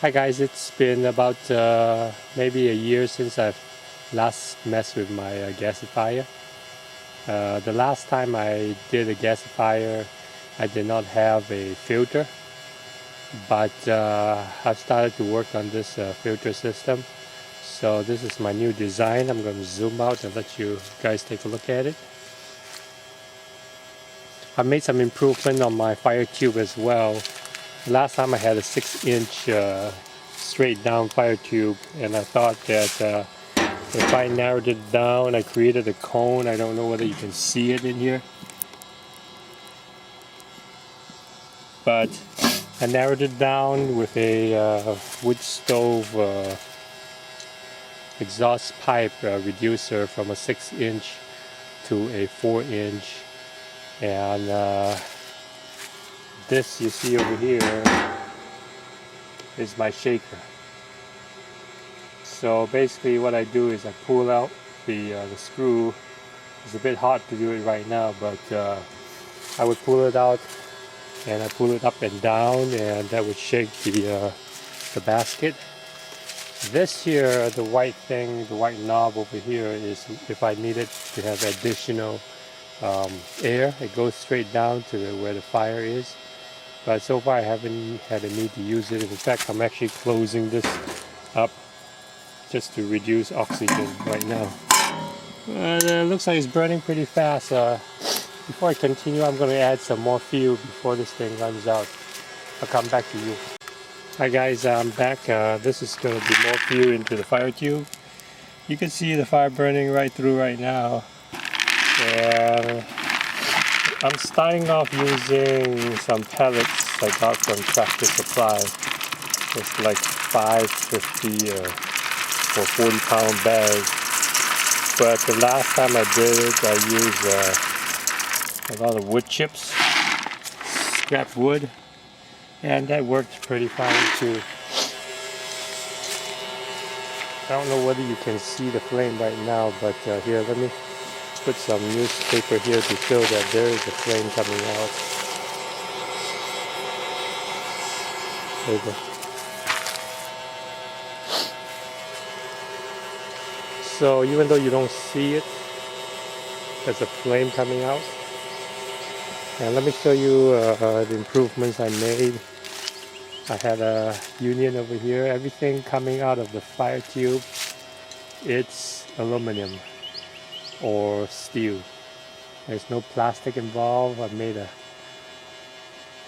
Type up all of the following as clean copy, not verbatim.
Hi guys, it's been about maybe a year since I've last messed with my gasifier. The last time I did a gasifier, I did not have a filter, but I've started to work on this filter system. So this is my new design. I'm going to zoom out and let you guys take a look at it. I made some improvement on my fire tube as well. Last time I had a 6-inch straight down fire tube, and I thought that if I narrowed it down, I created a cone. I don't know whether you can see it in here, but I narrowed it down with a wood stove exhaust pipe reducer from a 6-inch to a 4-inch, and this you see over here is my shaker. So basically what I do is I pull out the screw. It's a bit hard to do it right now, but I would pull it out and I pull it up and down, and that would shake the basket. This here, the white thing, the white knob over here is if I needed to have additional air. It goes straight down to where the fire is. But so far I haven't had a need to use it. In fact, I'm actually closing this up just to reduce oxygen right now. But it looks like it's burning pretty fast. Before I continue, I'm going to add some more fuel before this thing runs out. I'll come back to you. Hi guys, I'm back. This is going to be more fuel into the fire tube. You can see the fire burning right through right now. And I'm starting off using some pellets I got from Tractor Supply. It's like 550 or 40-pound bag. But the last time I did it, I used a lot of wood chips, scrap wood, and that worked pretty fine too. I don't know whether you can see the flame right now, but here, let me put some newspaper here to show that there is a flame coming out. There you go. So even though you don't see it, there's a flame coming out. And let me show you the improvements I made. I had a union over here. Everything coming out of the fire tube, it's aluminum or steel. There's no plastic involved. I made a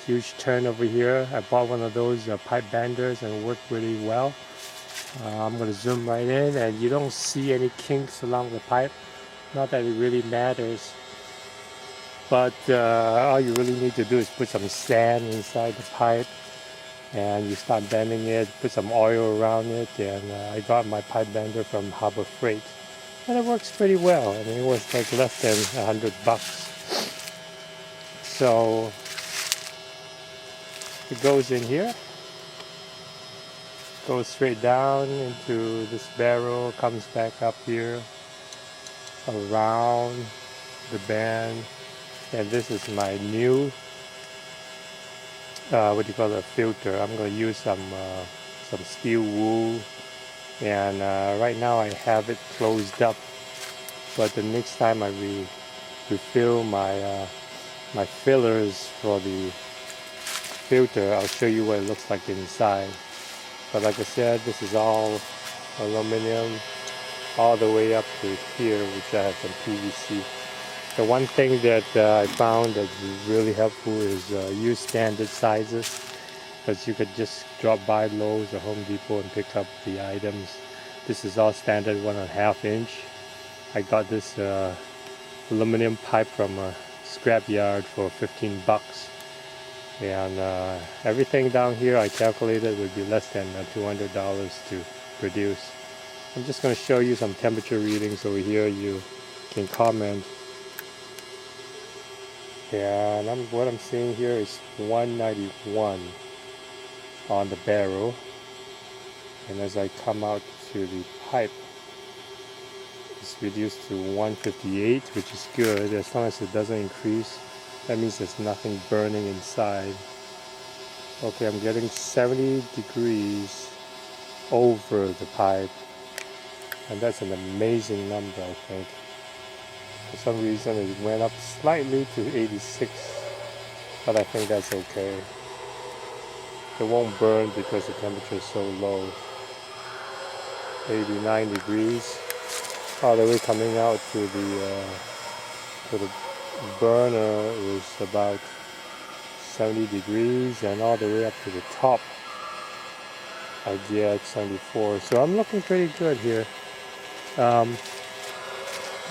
huge turn over here. I bought one of those pipe benders and it worked really well. I'm going to zoom right in, and you don't see any kinks along the pipe. Not that it really matters, but all you really need to do is put some sand inside the pipe and you start bending it, put some oil around it, and I got my pipe bender from Harbor Freight. And it works pretty well. I mean, it was like less than $100. So it goes in here, goes straight down into this barrel, comes back up here, around the band, and this is my new, what do you call it, filter. I'm going to use some steel wool, and right now I have it closed up, but the next time I refill my my fillers for the filter, I'll show you what it looks like inside. But like I said, this is all aluminum all the way up to here, which I have some PVC. The one thing that I found that's really helpful is use standard sizes, because you could just drop by Lowe's or Home Depot and pick up the items. This is all standard 1.5 inch. I got this aluminum pipe from a scrap yard for $15, and everything down here I calculated would be less than $200 to produce. I'm just going to show you some temperature readings over here. You can comment. And what I'm seeing here is 191 on the barrel, and as I come out to the pipe, it's reduced to 158, which is good. As long as it doesn't increase, that means there's nothing burning inside. Okay, I'm getting 70 degrees over the pipe, and that's an amazing number, I think. For some reason it went up slightly to 86, but I think that's okay. It won't burn because the temperature is so low. 89 degrees, all the way coming out to the burner is about 70 degrees, and all the way up to the top I get 74. So I'm looking pretty good here. You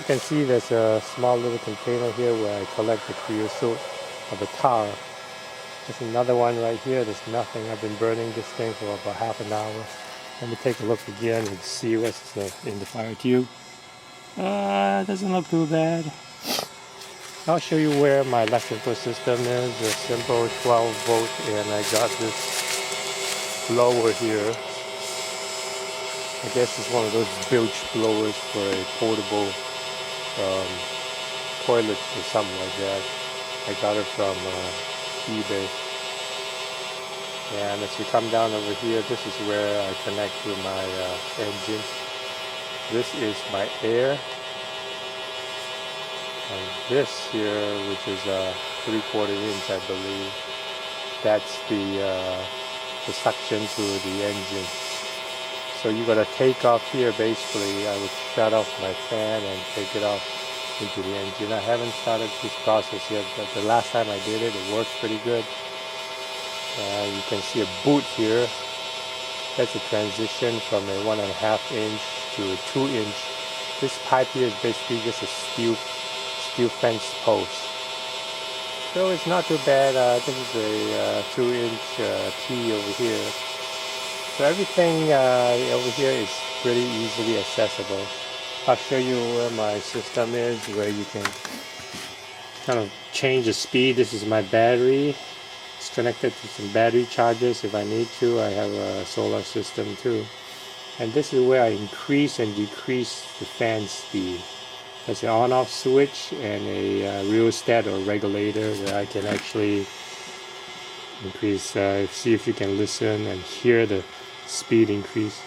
can see there's a small little container here where I collect the creosote of the tar. There's another one right here. There's nothing. I've been burning this thing for about half an hour. Let me take a look again and see what's in the fire tube. Doesn't look too bad. I'll show you where my electrical system is. A simple 12 volt, and I got this blower here. I guess it's one of those bilge blowers for a portable toilet or something like that. I got it from eBay. And as you come down over here, this is where I connect to my engine. This is my air. And this here, which is a 3/4 inch, I believe, that's the suction to the engine. So you gotta take off here. Basically, I would shut off my fan and take it off into the engine. I haven't started this process yet, but the last time I did it, it worked pretty good. You can see a boot here. That's a transition from a 1.5 inch to a 2 inch. This pipe here is basically just a steel fence post. So it's not too bad. This is a 2 inch T over here. So everything over here is pretty easily accessible. I'll show you where my system is, where you can kind of change the speed. This is my battery. It's connected to some battery chargers if I need to. I have a solar system too. And this is where I increase and decrease the fan speed. There's an on-off switch and a rheostat or regulator where I can actually increase, see if you can listen and hear the speed increase.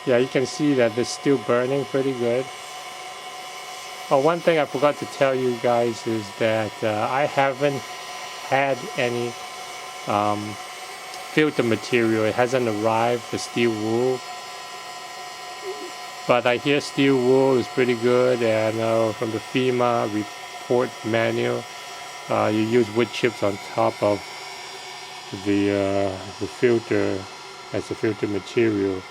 Yeah, you can see that it's still burning pretty good. Oh, one thing I forgot to tell you guys is that I haven't had any filter material. It hasn't arrived, the steel wool. But I hear steel wool is pretty good, and from the FEMA report manual, you use wood chips on top of the filter as a filter material.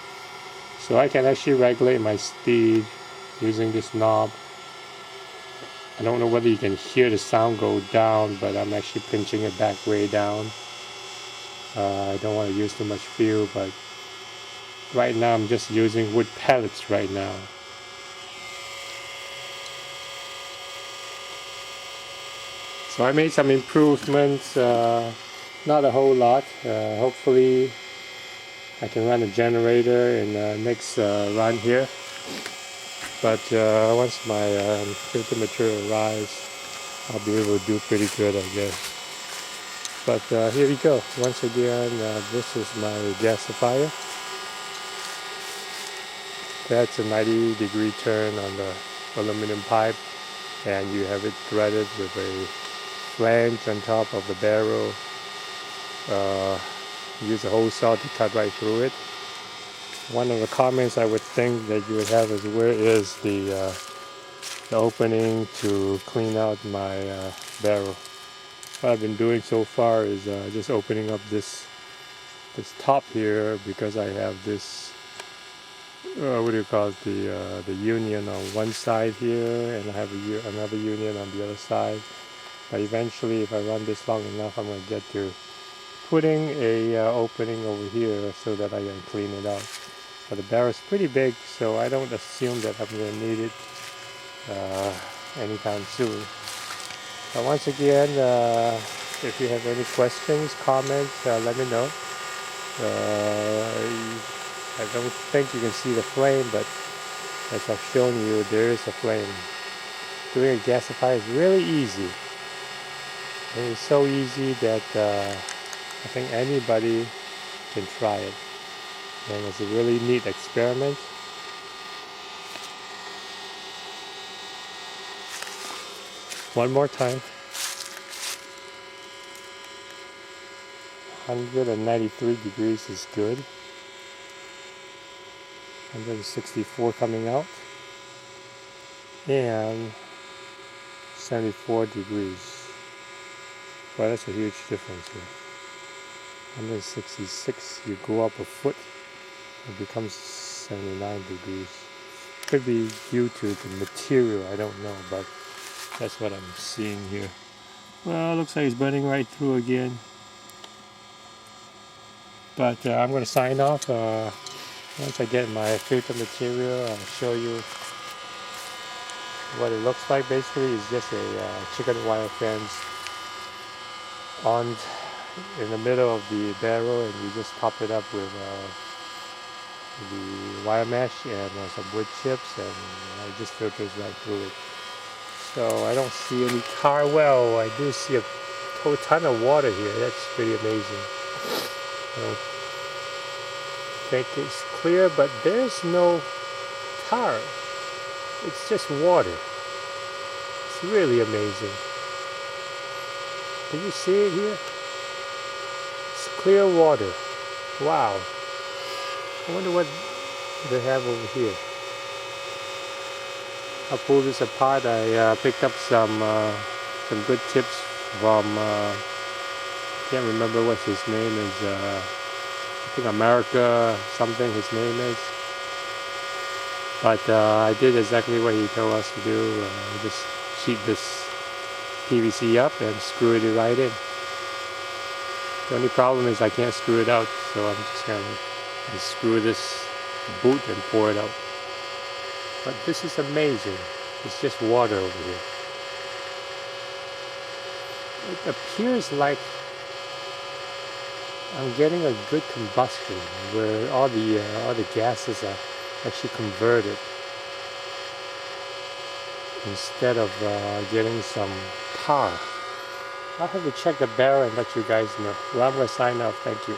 So I can actually regulate my speed using this knob. I don't know whether you can hear the sound go down, but I'm actually pinching it back way down. I don't want to use too much fuel, but right now I'm just using wood pellets right now. So I made some improvements, not a whole lot. Hopefully I can run a generator in the next run here. But once my filter material arrives, I'll be able to do pretty good, I guess. But here we go. Once again, this is my gasifier. That's a 90-degree turn on the aluminum pipe, and you have it threaded with a flange on top of the barrel. Use a hole saw to cut right through it. One of the comments I would think that you would have is, where is the opening to clean out my barrel? What I've been doing so far is just opening up this top here, because I have this what do you call it, the union on one side here, and I have another union on the other side. But eventually, if I run this long enough, I'm going to get to putting a opening over here so that I can clean it out. But the barrel is pretty big, so I don't assume that I'm going to need it anytime soon. But once again, if you have any questions, comments, let me know. I don't think you can see the flame, but as I've shown you, there is a flame. Doing a gasifier is really easy. And it's so easy that I think anybody can try it. And it's a really neat experiment. One more time. 193 degrees is good. 164 coming out. And 74 degrees. Well, that's a huge difference here. 166, you go up a foot, it becomes 79 degrees. Could be due to the material, I don't know, but that's what I'm seeing here. Well, looks like it's burning right through again. But I'm going to sign off. Once I get my filter material, I'll show you what it looks like. Basically, it's just a chicken wire fence on in the middle of the barrel, and you just top it up with the wire mesh and some wood chips, and it just filters right through it. So I don't see any tar. Well, I do see a whole ton of water here. That's pretty amazing. I think it's clear, but there's no tar. It's just water. It's really amazing. Can you see it here? It's clear water. Wow. I wonder what they have over here. I'll pull this apart. I picked up some good tips from can't remember what his name is. I think America something his name is. But I did exactly what he told us to do. Just sheet this PVC up and screw it right in. The only problem is I can't screw it out, so I'm just going to screw this boot and pour it out. But this is amazing. It's just water over here. It appears like I'm getting a good combustion where all the gases are actually converted instead of getting some tar. I'll have to check the barrel and let you guys know. Well, I'm going to sign off. Thank you.